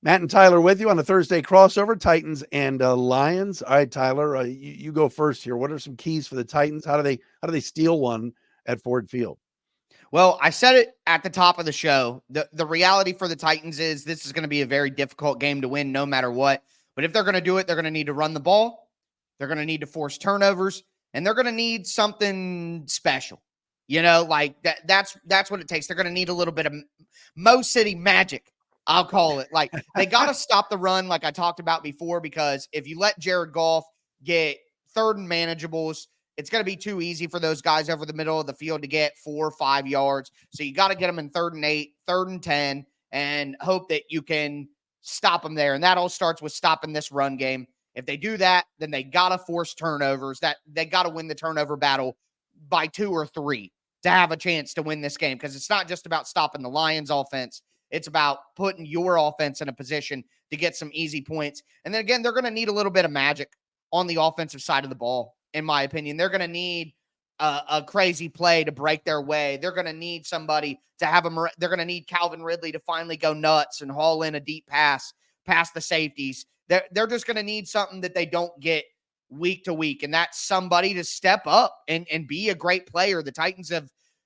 Matt and Tyler with you on a Thursday crossover, Titans and Lions. All right, Tyler, you go first here. What are some keys for the Titans? How do they steal one at Ford Field? Well, I said it at the top of the show. The reality for the Titans is this is going to be a very difficult game to win no matter what. But if they're going to do it, they're going to need to run the ball. They're going to need to force turnovers, and they're going to need something special. Like that's what it takes. They're going to need a little bit of Mo City magic, I'll call it. Like they got to stop the run like I talked about before, because if you let Jared Goff get third and manageables, it's going to be too easy for those guys over the middle of the field to get 4 or 5 yards. So you got to get them in 3rd and 8, 3rd and 10, and hope that you can stop them there. And that all starts with stopping this run game. If they do that, then they got to force turnovers. That they got to win the turnover battle by 2 or 3 to have a chance to win this game, because it's not just about stopping the Lions offense. It's about putting your offense in a position to get some easy points. And then again, they're going to need a little bit of magic on the offensive side of the ball. In my opinion, they're going to need a crazy play to break their way. They're going to need somebody to have them. They're going to need Calvin Ridley to finally go nuts and haul in a deep pass past the safeties. They're just going to need something that they don't get week to week, and that's somebody to step up and be a great player. The Titans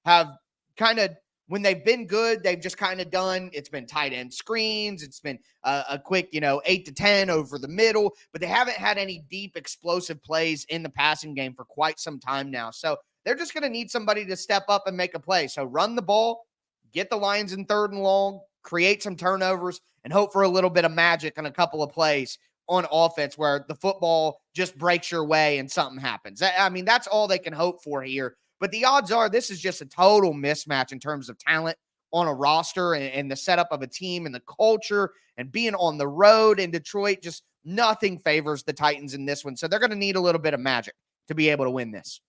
have kind of, when they've been good, they've just kind of done, it's been tight end screens. It's been a quick, 8 to 10 over the middle, but they haven't had any deep explosive plays in the passing game for quite some time now. So they're just going to need somebody to step up and make a play. So run the ball, get the Lions in 3rd and long, create some turnovers, and hope for a little bit of magic on a couple of plays on offense where the football just breaks your way and something happens. I mean, that's all they can hope for here. But the odds are this is just a total mismatch in terms of talent on a roster and the setup of a team and the culture and being on the road in Detroit. Just nothing favors the Titans in this one. So they're going to need a little bit of magic to be able to win this.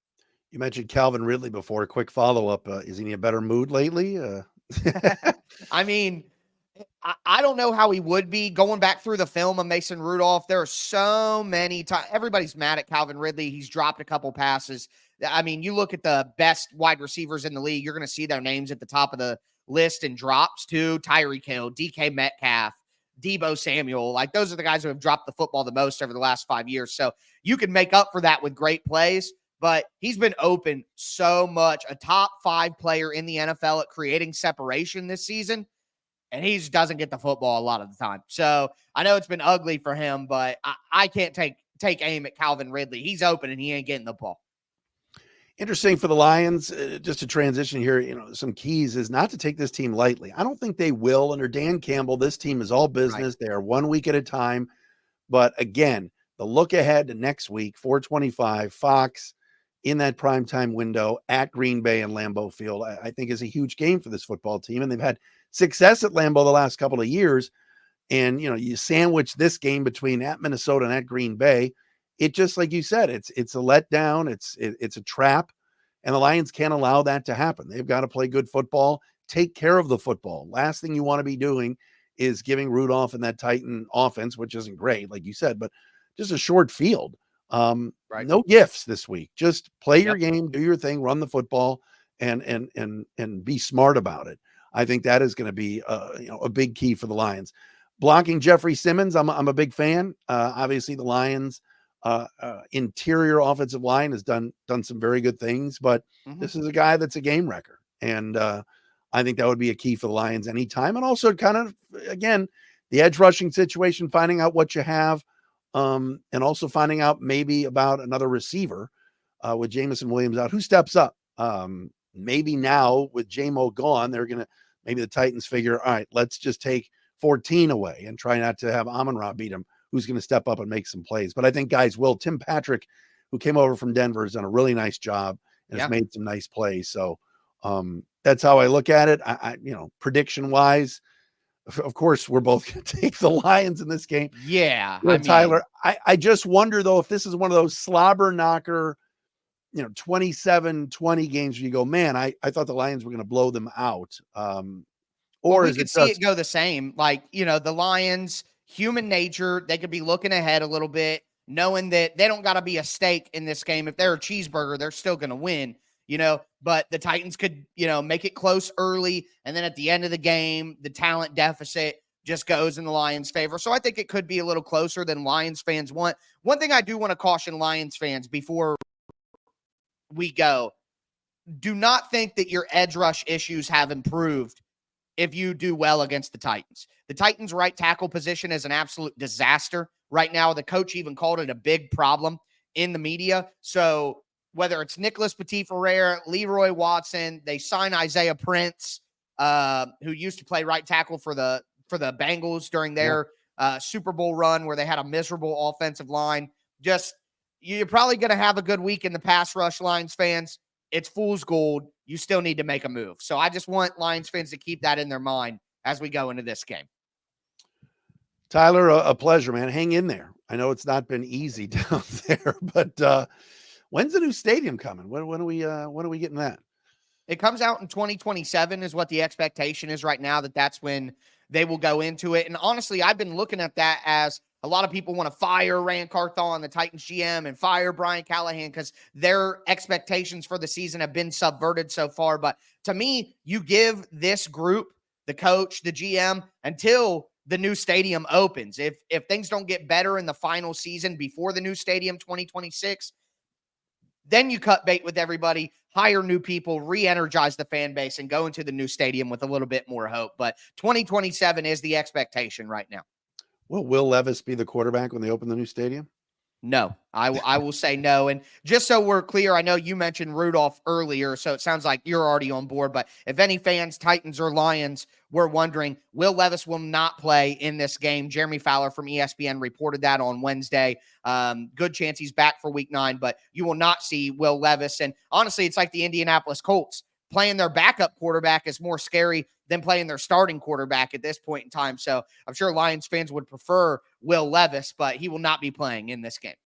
You mentioned Calvin Ridley before. A quick follow-up. Is he in a better mood lately? I mean, I don't know how he would be going back through the film of Mason Rudolph. There are so many times. Everybody's mad at Calvin Ridley. He's dropped a couple passes. I mean, you look at the best wide receivers in the league, you're going to see their names at the top of the list in drops too. Tyreek Hill, DK Metcalf, Debo Samuel. Like, those are the guys who have dropped the football the most over the last 5 years. So you can make up for that with great plays, but he's been open so much. A top 5 player in the NFL at creating separation this season, and he just doesn't get the football a lot of the time. So I know it's been ugly for him, but I can't take aim at Calvin Ridley. He's open and he ain't getting the ball. Interesting for the Lions, just to transition here, some keys is not to take this team lightly. I don't think they will. Under Dan Campbell, this team is all business. Right. They are 1 week at a time. But again, the look ahead to next week, 4:25, Fox, in that primetime window at Green Bay and Lambeau Field, I think is a huge game for this football team. And they've had success at Lambeau the last couple of years. And, you sandwich this game between at Minnesota and at Green Bay. It just, like you said, it's a letdown. It's a trap, and the Lions can't allow that to happen. They've got to play good football, take care of the football. Last thing you want to be doing is giving Rudolph and that Titan offense, which isn't great, like you said, but just a short field. Right. No gifts this week. Just play your game, do your thing, run the football, and be smart about it. I think that is going to be a big key for the Lions. Blocking Jeffrey Simmons, I'm a big fan. Obviously, the Lions. Interior offensive line has done some very good things, but this is a guy that's a game wrecker. And I think that would be a key for the Lions anytime. And also kind of, again, the edge rushing situation, finding out what you have, and also finding out maybe about another receiver with Jamison Williams out. Who steps up? Maybe now with J-Mo gone, maybe the Titans figure, all right, let's just take 14 away and try not to have Amon-Ra beat him. Who's going to step up and make some plays. But I think guys will. Tim Patrick, who came over from Denver, has done a really nice job and has made some nice plays. So that's how I look at it. I prediction wise, of course, we're both going to take the Lions in this game. Yeah. Tyler, I just wonder, though, if this is one of those slobber knocker, 27-20 games where you go, man, I thought the Lions were going to blow them out. Or we could see it go the same. Like, the Lions, human nature, they could be looking ahead a little bit, knowing that they don't got to be a steak in this game. If they're a cheeseburger, they're still going to win, but the Titans could, make it close early. And then at the end of the game, the talent deficit just goes in the Lions' favor. So I think it could be a little closer than Lions fans want. One thing I do want to caution Lions fans before we go, do not think that your edge rush issues have improved if you do well against the Titans. The Titans' right tackle position is an absolute disaster right now. The coach even called it a big problem in the media. So whether it's Nicholas Petit-Ferrer, Leroy Watson, they sign Isaiah Prince, who used to play right tackle for the Bengals during their Super Bowl run where they had a miserable offensive line. Just, you're probably going to have a good week in the pass rush, Lions fans. It's fool's gold. You still need to make a move. So I just want Lions fans to keep that in their mind as we go into this game. Tyler, a pleasure, man. Hang in there. I know it's not been easy down there, but when's the new stadium coming? When are we getting that? It comes out in 2027 is what the expectation is right now, that's when they will go into it. And honestly, I've been looking at that as a lot of people want to fire Rand Carthon, the Titans GM, and fire Brian Callahan because their expectations for the season have been subverted so far. But to me, you give this group, the coach, the GM, until the new stadium opens. If things don't get better in the final season before the new stadium 2026, then you cut bait with everybody, hire new people, re-energize the fan base, and go into the new stadium with a little bit more hope. But 2027 is the expectation right now. Will Levis be the quarterback when they open the new stadium? No, I will say no. And just so we're clear, I know you mentioned Rudolph earlier, so it sounds like you're already on board. But if any fans, Titans or Lions, were wondering, Will Levis will not play in this game. Jeremy Fowler from ESPN reported that on Wednesday. Good chance he's back for week 9, but you will not see Will Levis. And honestly, it's like the Indianapolis Colts. Playing their backup quarterback is more scary than playing their starting quarterback at this point in time. So I'm sure Lions fans would prefer Will Levis, but he will not be playing in this game.